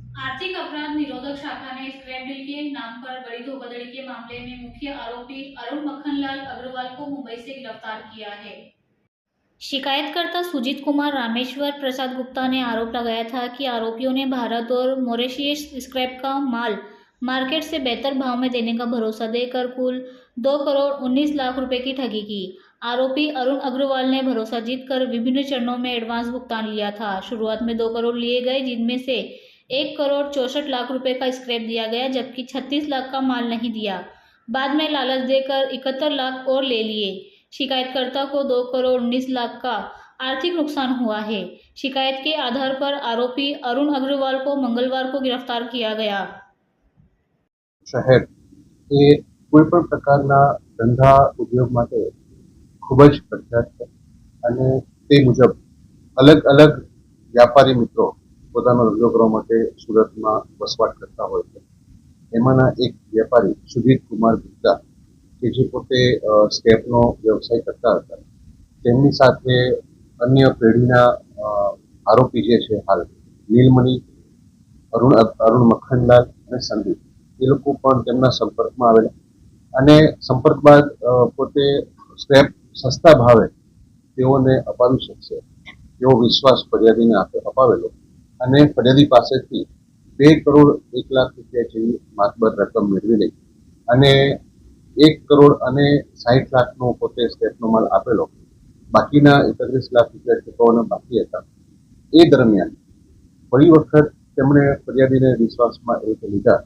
आर्थिक अपराध निरोधक शाखा ने स्क्रैप डील के नाम पर बड़ी धोखाधड़ी के मामले में मुख्य आरोपी अरुण मक्खनलाल अग्रवाल को मुंबई से गिरफ्तार किया है। शिकायतकर्ता सुजीत कुमार रामेश्वर प्रसाद गुप्ता ने आरोप लगाया था कि आरोपियों ने भारत और मॉरिशस स्क्रैप का माल मार्केट से बेहतर भाव में देने का भरोसा देकर कुल 2 करोड़ 19 लाख रुपए की ठगी की। आरोपी अरुण अग्रवाल ने भरोसा जीतकर विभिन्न चरणों में एडवांस भुगतान लिया था। शुरुआत में 2 करोड़ लिए गए, जिनमें से 1 करोड़ 64 लाख रुपए का स्क्रैप दिया गया, जबकि 36 लाख का माल नहीं दिया। बाद में लालच देकर 71 लाख और ले लिए। शिकायतकर्ता को 2 करोड़ 19 लाख का आर्थिक नुकसान हुआ है। शिकायत के आधार पर आरोपी अरुण अग्रवाल को मंगलवार को गिरफ्तार किया गया। शहर એ કોઈ પણ પ્રકારના ધંધા ઉદ્યોગ માટે ખૂબ જ પ્રખ્યાત છે અને તે મુજબ અલગ અલગ વ્યાપારી મિત્રો પોતાનો ધંધો કરવા માટે સુરતમાં વસવાટ કરતા હોય છે। એમાંના એક વ્યાપારી સુજીત કુમાર ગુપ્તા કે જે પોતે સ્કેપનો વ્યવસાય કરતા હતા, તેમની સાથે અન્ય પેઢીના આરોપી જે છે હાલ નીલમણી, અરુણ મક્ખનલાલ અને સંદીપ, એ લોકો પણ તેમના સંપર્કમાં આવેલા અને સંપર્ક બાદ પોતે સ્ક્રેપ સસ્તા ભાવે તેઓને અપાવી શકશે એવો વિશ્વાસ ફરિયાદીને અપાવેલો અને ફરિયાદી પાસેથી 2 કરોડ 1 લાખ રૂપિયા જેવી માતબર રકમ મેળવી લઈ અને 1 કરોડ 60 લાખનો પોતે સ્ક્રેપનો માલ આપેલો। બાકીના 31 લાખ રૂપિયા ચૂકવવાના બાકી હતા। એ દરમિયાન ફરી વખત તેમણે ફરિયાદીને વિશ્વાસમાં એ લીધા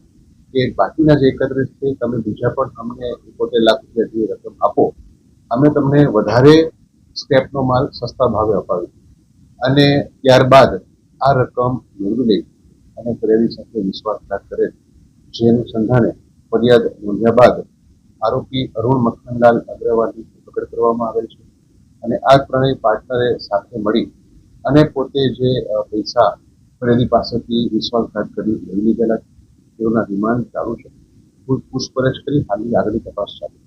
કે બાકીના જે 31 છે તમે બીજા પણ અમને 71 લાખ રૂપિયા જેવી રકમ આપો, અમે તમને વધારે સ્ક્રેપનો માલ સસ્તા ભાવે અપાવી અને ત્યારબાદ આ રકમ મેળવી લઈ અને ફરિયાદી સાથે વિશ્વાસઘાત કરે, જે અનુસંધાને ફરિયાદ નોંધ્યા બાદ આરોપી અરુણ મક્ખનલાલ અગ્રવાલની ધરપકડ કરવામાં આવેલ છે અને આ ત્રણેય પાર્ટનરે સાથે મળી અને પોતે જે પૈસા ફરિયાદી પાસેથી વિશ્વાસઘાત કરી લઈ લીધેલા, તેઓના રિમાન્ડ ચાલુ છે। પૂછપરછ કરી હાલની આગળની તપાસ ચાલુ છે।